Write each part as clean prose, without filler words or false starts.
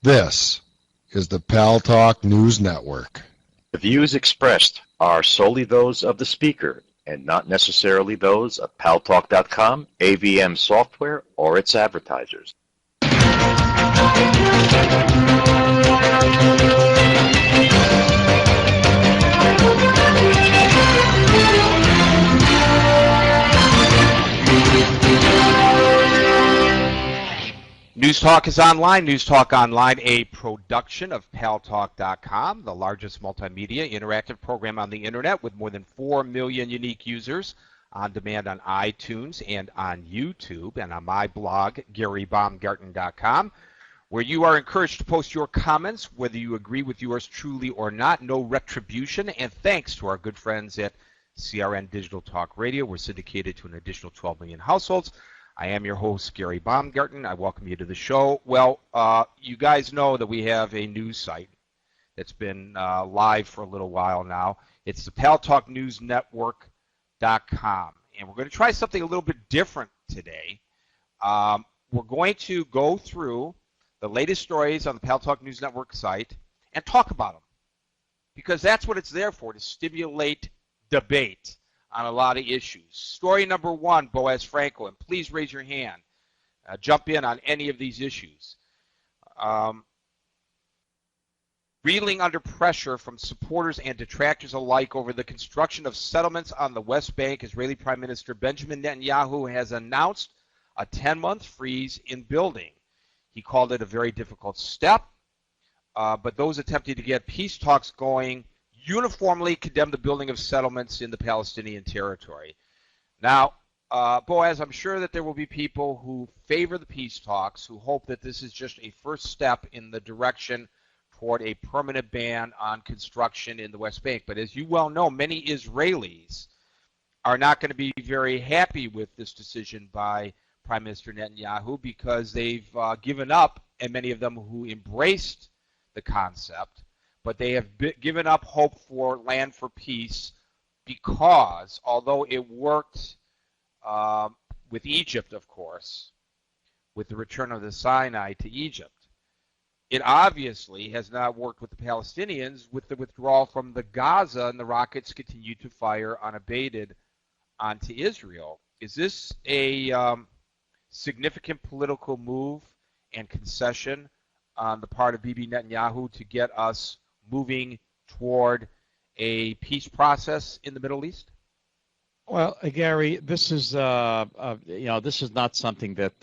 This is the Paltalk News Network. The views expressed are solely those of the speaker and not necessarily those of Paltalk.com, AVM Software, or its advertisers. News Talk is online. News Talk Online, a production of Paltalk.com, the largest multimedia interactive program on the internet with more than 4 million unique users on demand on iTunes and on YouTube and on my blog, GaryBaumgarten.com, where you are encouraged to post your comments, whether you agree with yours truly or not. No retribution. And thanks to our good friends at CRN Digital Talk Radio. We're syndicated to an additional 12 million households. I am your host, Gary Baumgarten. I welcome you to the show. Well, you guys know that we have a news site that's been live for a little while now. It's the Paltalk News Network.com. And we're going to try something a little bit different today. We're going to go through the latest stories on the Paltalk News Network site and talk about them. Because that's what it's there for, to stimulate debate on a lot of issues. Story number one, Boaz Franco, and please raise your hand. Jump in on any of these issues. Reeling under pressure from supporters and detractors alike over the construction of settlements on the West Bank, Israeli Prime Minister Benjamin Netanyahu has announced a 10-month freeze in building. He called it a very difficult step, but those attempting to get peace talks going uniformly condemn the building of settlements in the Palestinian territory. Now, Boaz, I'm sure that there will be people who favor the peace talks, who hope that this is just a first step in the direction toward a permanent ban on construction in the West Bank. But as you well know, many Israelis are not going to be very happy with this decision by Prime Minister Netanyahu because they've given up, and many of them who embraced the concept, but they have given up hope for land for peace because, although it worked with Egypt, of course, with the return of the Sinai to Egypt, it obviously has not worked with the Palestinians with the withdrawal from the Gaza, and the rockets continue to fire unabated onto Israel. Is this a significant political move and concession on the part of Bibi Netanyahu to get us moving toward a peace process in the Middle East? Well, Gary, this is this is not something that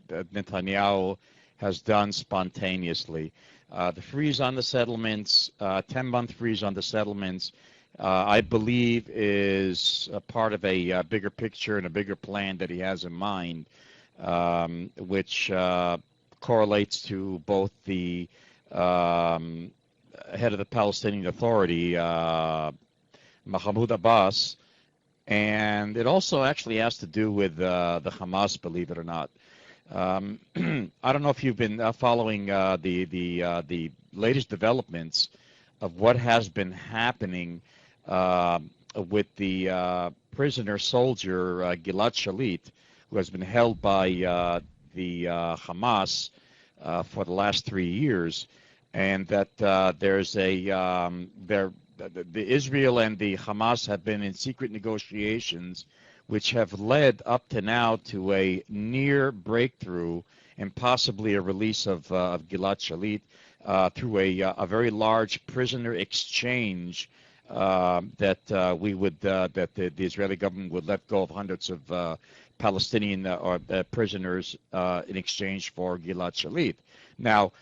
Netanyahu has done spontaneously. The freeze on the settlements, 10-month freeze on the settlements, I believe is a part of a bigger picture and a bigger plan that he has in mind, which correlates to both the head of the Palestinian Authority, Mahmoud Abbas, and it also actually has to do with the Hamas, believe it or not. I don't know if you've been following the latest developments of what has been happening with the prisoner soldier Gilad Shalit, who has been held by the Hamas for the last 3 years. And that there's the Israel and the Hamas have been in secret negotiations, which have led up to now to a near breakthrough and possibly a release of Gilad Shalit through a very large prisoner exchange that the Israeli government would let go of hundreds of Palestinian prisoners in exchange for Gilad Shalit. Now,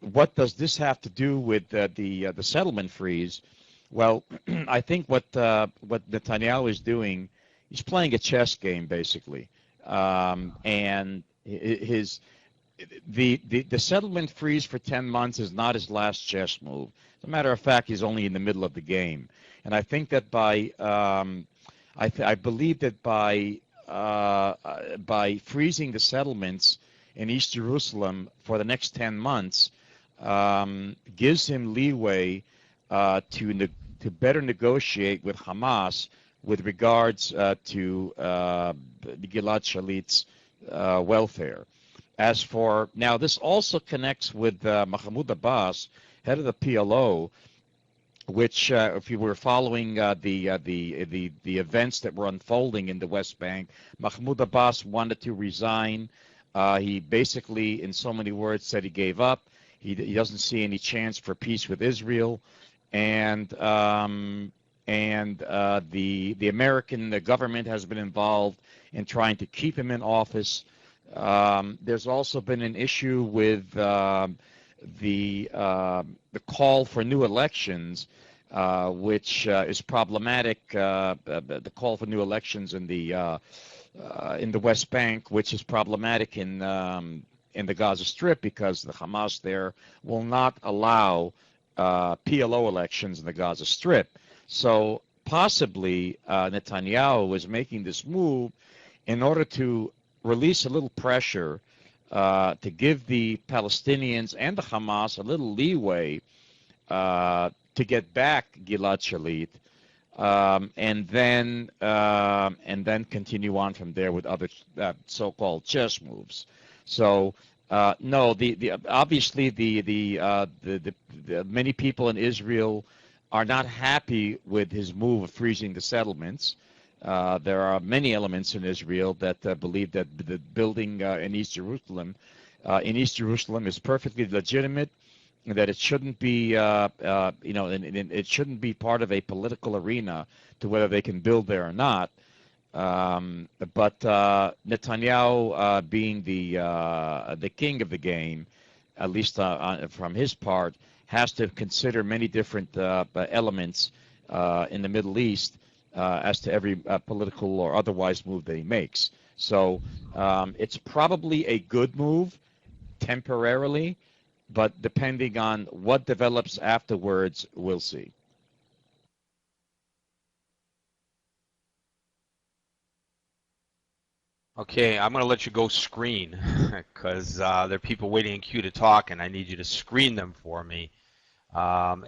what does this have to do with the settlement freeze? Well, I think what Netanyahu is doing, he's playing a chess game basically, and the settlement freeze for 10 months is not his last chess move. As a matter of fact, he's only in the middle of the game, and I think that I believe that by freezing the settlements in East Jerusalem for the next 10 months. Gives him leeway to better negotiate with Hamas with regards to Gilad Shalit's welfare. As for now, this also connects with Mahmoud Abbas, head of the PLO, which, if you were following the events that were unfolding in the West Bank, Mahmoud Abbas wanted to resign. He basically, in so many words, said he gave up. He doesn't see any chance for peace with Israel, and the American government has been involved in trying to keep him in office. There's also been an issue with the call for new elections, which is problematic. The call for new elections in the West Bank, which is problematic in the Gaza Strip, because the Hamas there will not allow PLO elections in the Gaza Strip. So possibly Netanyahu is making this move in order to release a little pressure to give the Palestinians and the Hamas a little leeway to get back Gilad Shalit, and then continue on from there with other so-called chess moves. So no, obviously the many people in Israel are not happy with his move of freezing the settlements. There are many elements in Israel that believe that the building in East Jerusalem is perfectly legitimate, and that it shouldn't be, it shouldn't be part of a political arena to whether they can build there or not. But Netanyahu, being the king of the game, at least from his part, has to consider many different elements in the Middle East as to every political or otherwise move that he makes. So it's probably a good move temporarily, but depending on what develops afterwards, we'll see. Okay, I'm going to let you go screen because there are people waiting in queue to talk, and I need you to screen them for me. I'm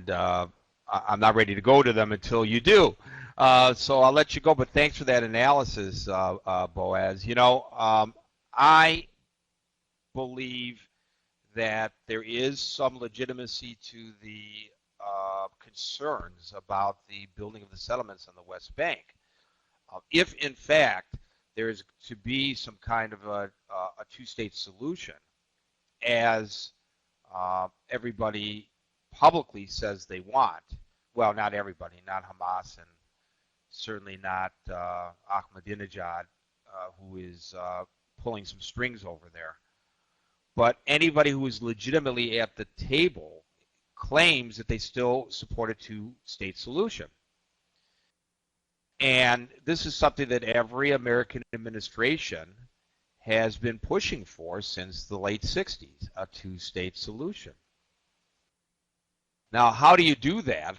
not ready to go to them until you do. So I'll let you go, but thanks for that analysis, Boaz. You know, I believe that there is some legitimacy to the concerns about the building of the settlements on the West Bank. If, in fact, there is to be some kind of a two-state solution, as everybody publicly says they want. Well, not everybody, not Hamas, and certainly not Ahmadinejad, who is pulling some strings over there. But anybody who is legitimately at the table claims that they still support a two-state solution. And this is something that every American administration has been pushing for since the late 60s, a two-state solution. Now, how do you do that